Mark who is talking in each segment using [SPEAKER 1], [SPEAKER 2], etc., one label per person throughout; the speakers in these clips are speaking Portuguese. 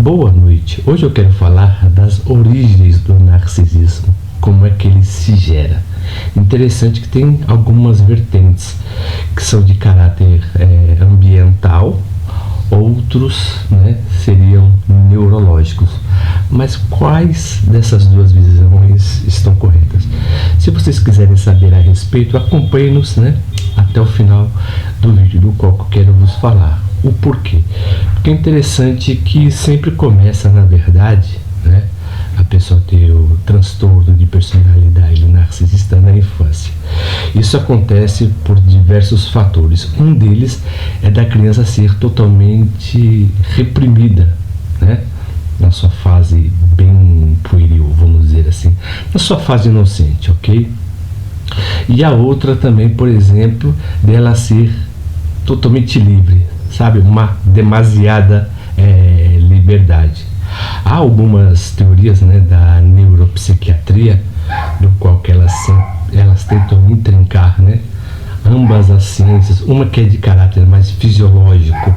[SPEAKER 1] Boa noite. Hoje eu quero falar das origens do narcisismo, como é que ele se gera. Interessante que tem algumas vertentes que são de caráter ambiental, outros seriam neurológicos. Mas quais dessas duas visões estão corretas? Se vocês quiserem saber a respeito, acompanhem-nos até o final do vídeo, do qual eu quero vos falar. O porquê? Porque é interessante que sempre começa, na verdade, a pessoa ter o transtorno de personalidade narcisista na infância. Isso acontece por diversos fatores. Um deles é da criança ser totalmente reprimida, na sua fase bem pueril, vamos dizer assim, na sua fase inocente, ok? E a outra também, por exemplo, dela ser totalmente livre, sabe? Uma demasiada liberdade. Há algumas teorias da neuropsiquiatria, no qual que elas tentam intrincar, ambas as ciências, uma que é de caráter mais fisiológico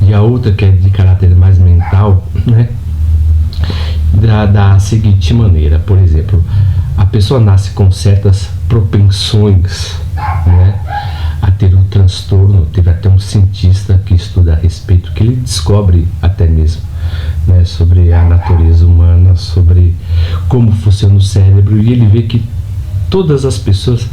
[SPEAKER 1] e a outra que é de caráter mais mental, da seguinte maneira. Por exemplo, a pessoa nasce com certas propensões a ter um transtorno. Teve até um cientista que estuda a respeito, que ele descobre até mesmo sobre a natureza humana, sobre como funciona o cérebro, e ele vê que todas as pessoas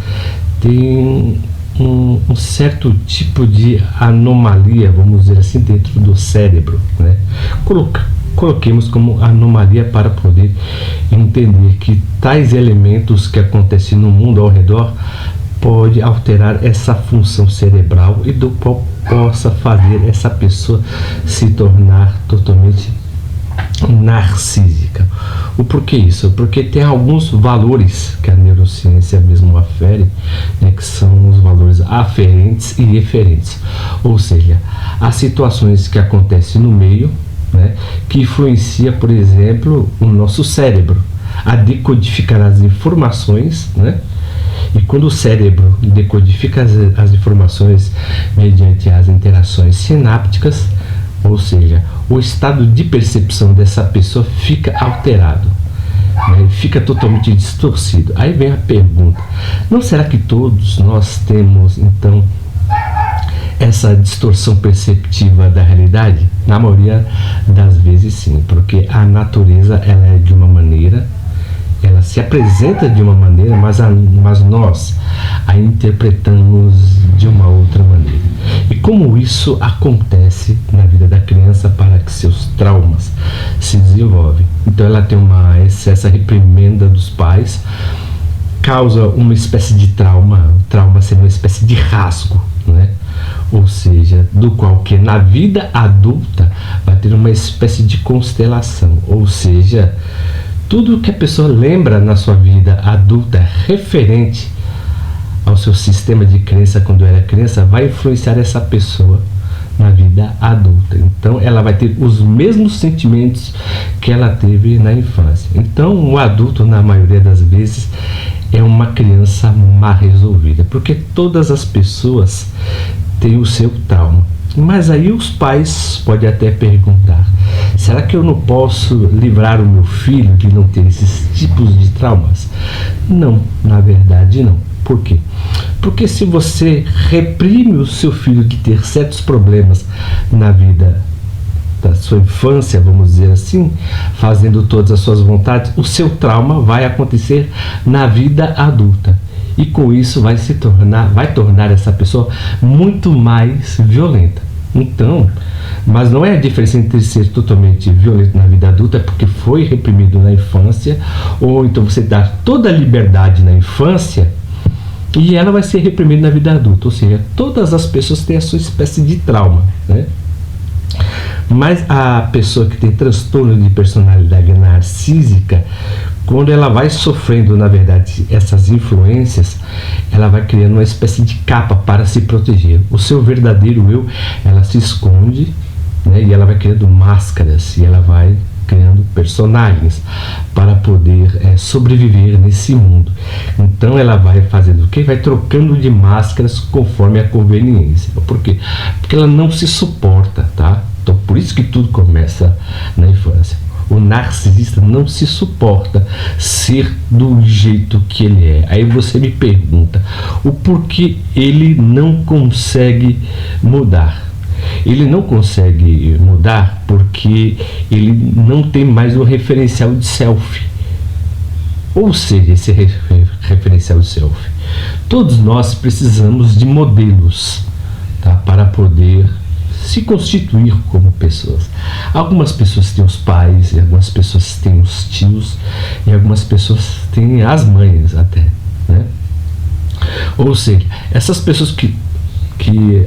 [SPEAKER 1] têm um certo tipo de anomalia, vamos dizer assim, dentro do cérebro, Coloquemos como anomalia para poder entender que tais elementos que acontecem no mundo ao redor pode alterar essa função cerebral e do qual possa fazer essa pessoa se tornar totalmente narcísica. O porquê isso? Porque tem alguns valores que a neurociência mesmo afere, que são os valores aferentes e eferentes, ou seja, as situações que acontecem no meio, que influencia, por exemplo, o nosso cérebro a decodificar as informações, e quando o cérebro decodifica as informações mediante as interações sinápticas, ou seja, o estado de percepção dessa pessoa fica alterado, fica totalmente distorcido. Aí vem a pergunta: não será que todos nós temos, então, essa distorção perceptiva da realidade? Na maioria das vezes sim, porque a natureza ela é de uma maneira, ela se apresenta de uma maneira, mas nós a interpretamos de uma outra maneira. E como isso acontece na vida da criança para que seus traumas se desenvolvem? Então ela tem essa reprimenda dos pais, causa uma espécie de trauma, o trauma seria uma espécie de rasgo, ou seja, do qual que na vida adulta vai ter uma espécie de constelação, ou seja, tudo que a pessoa lembra na sua vida adulta referente ao seu sistema de crença quando era criança vai influenciar essa pessoa na vida adulta. Então ela vai ter os mesmos sentimentos que ela teve na infância. Então o adulto, na maioria das vezes, é uma criança mal resolvida, porque todas as pessoas têm o seu trauma. Mas aí os pais podem até perguntar: será que eu não posso livrar o meu filho de não ter esses tipos de traumas? Não, na verdade não. Por quê? Porque se você reprime o seu filho de ter certos problemas na vida da sua infância, vamos dizer assim, fazendo todas as suas vontades, o seu trauma vai acontecer na vida adulta. E com isso vai tornar essa pessoa muito mais violenta. Então, mas não é a diferença entre ser totalmente violento na vida adulta porque foi reprimido na infância, ou então você dá toda a liberdade na infância e ela vai ser reprimida na vida adulta. Ou seja, todas as pessoas têm a sua espécie de trauma, Mas a pessoa que tem transtorno de personalidade narcísica, quando ela vai sofrendo, na verdade, essas influências, ela vai criando uma espécie de capa para se proteger. O seu verdadeiro eu, ela se esconde, e ela vai criando máscaras, e ela vai criando personagens para poder sobreviver nesse mundo. Então ela vai fazendo o quê? Vai trocando de máscaras conforme a conveniência. Por quê? Porque ela não se suporta, tá? Então, por isso que tudo começa na infância. O narcisista não se suporta ser do jeito que ele é. Aí você me pergunta, o porquê ele não consegue mudar? Ele não consegue mudar porque ele não tem mais um referencial de selfie. Ou seja, esse referencial de selfie. Todos nós precisamos de modelos, tá, para poder se constituir como pessoas. Algumas pessoas têm os pais, e algumas pessoas têm os tios, e algumas pessoas têm as mães até, né? Ou seja, essas pessoas que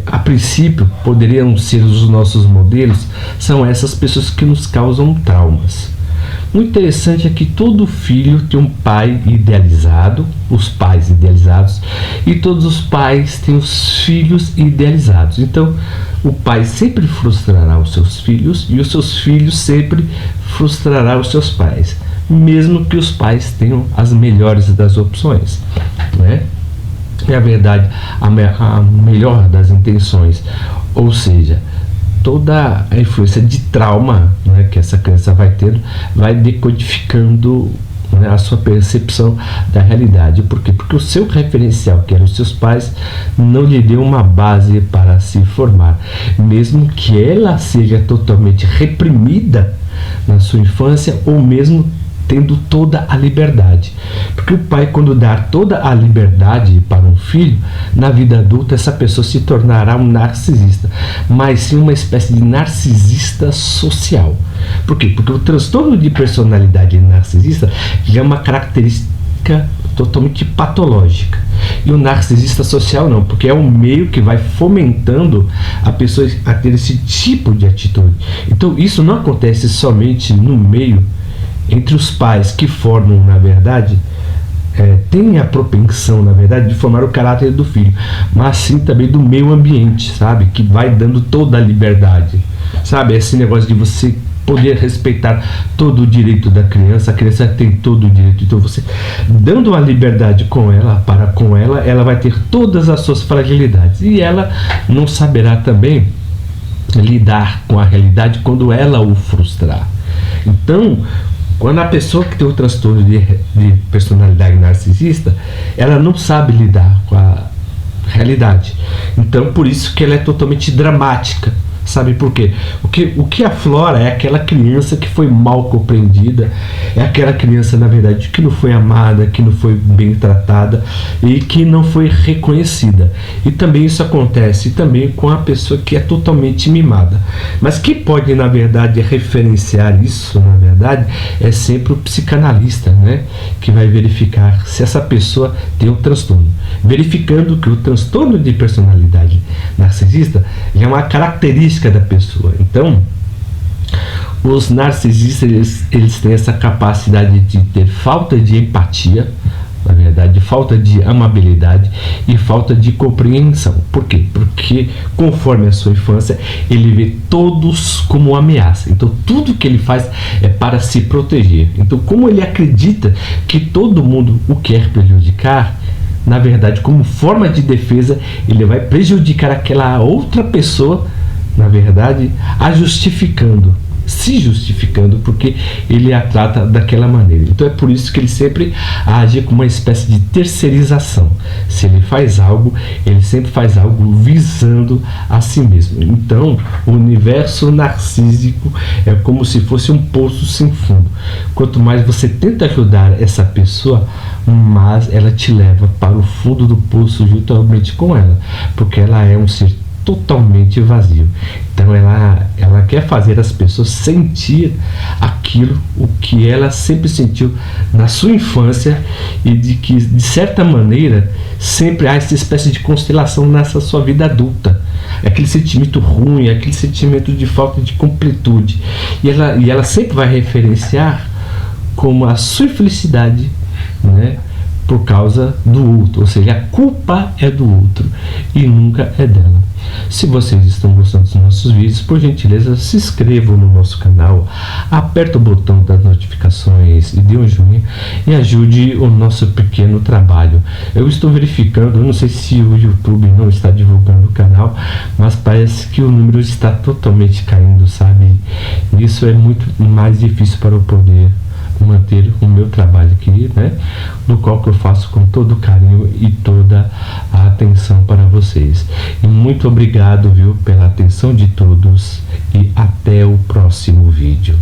[SPEAKER 1] a princípio poderiam ser os nossos modelos, são essas pessoas que nos causam traumas. O interessante é que todo filho tem um pai idealizado, os pais idealizados, e todos os pais têm os filhos idealizados. Então, o pai sempre frustrará os seus filhos e os seus filhos sempre frustrará os seus pais, mesmo que os pais tenham as melhores das opções, né? É a verdade, a melhor das intenções, ou seja, toda a influência de trauma, né, que essa criança vai tendo, vai decodificando, né, a sua percepção da realidade. Por quê? Porque o seu referencial, que eram os seus pais, não lhe deu uma base para se formar. Mesmo que ela seja totalmente reprimida na sua infância, ou mesmo tendo toda a liberdade. Porque o pai, quando dá toda a liberdade para um filho, na vida adulta essa pessoa se tornará um narcisista, mas sim uma espécie de narcisista social. Por quê? Porque o transtorno de personalidade narcisista é uma característica totalmente patológica. E o narcisista social não, porque é o meio que vai fomentando a pessoa a ter esse tipo de atitude. Então isso não acontece somente no meio entre os pais que formam, na verdade, tem a propensão, na verdade, de formar o caráter do filho, mas sim também do meio ambiente, sabe? Que vai dando toda a liberdade, sabe? Esse negócio de você poder respeitar todo o direito da criança, a criança tem todo o direito, então você dando a liberdade com ela, ela vai ter todas as suas fragilidades, e ela não saberá também lidar com a realidade quando ela o frustrar. Então, quando a pessoa que tem o transtorno de personalidade narcisista, ela não sabe lidar com a realidade. Então, por isso que ela é totalmente dramática. Sabe por quê? O que aflora é aquela criança que foi mal compreendida, é aquela criança, na verdade, que não foi amada, que não foi bem tratada e que não foi reconhecida. E também isso acontece também com a pessoa que é totalmente mimada. Mas quem pode, na verdade, referenciar isso, na verdade, é sempre o psicanalista, né? Que vai verificar se essa pessoa tem um transtorno. Verificando que o transtorno de personalidade narcisista é uma característica da pessoa. Então, os narcisistas eles têm essa capacidade de ter falta de empatia, na verdade, falta de amabilidade e falta de compreensão. Por quê? Porque conforme a sua infância, ele vê todos como ameaça. Então, tudo que ele faz é para se proteger. Então, como ele acredita que todo mundo o quer prejudicar, na verdade, como forma de defesa, ele vai prejudicar aquela outra pessoa, na verdade, se justificando, porque ele a trata daquela maneira. Então é por isso que ele sempre age com uma espécie de terceirização. Se ele faz algo, ele sempre faz algo visando a si mesmo. Então o universo narcísico é como se fosse um poço sem fundo. Quanto mais você tenta ajudar essa pessoa, mais ela te leva para o fundo do poço juntamente com ela, porque ela é um ser totalmente vazio. Então ela quer fazer as pessoas sentir aquilo o que ela sempre sentiu na sua infância, e de que de certa maneira sempre há essa espécie de constelação nessa sua vida adulta, aquele sentimento ruim, aquele sentimento de falta de completude, e ela sempre vai referenciar como a sua infelicidade, né, por causa do outro, ou seja, a culpa é do outro e nunca é dela. Se vocês estão gostando dos nossos vídeos, por gentileza, se inscrevam no nosso canal, aperta o botão das notificações e dê um joinha e ajude o nosso pequeno trabalho. Eu estou verificando, eu não sei se o YouTube não está divulgando o canal, mas parece que o número está totalmente caindo, sabe? Isso é muito mais difícil para eu poder manter o meu trabalho aqui, né? Do qual que eu faço com todo o carinho e toda a atenção para vocês. E muito obrigado, viu, pela atenção de todos e até o próximo vídeo.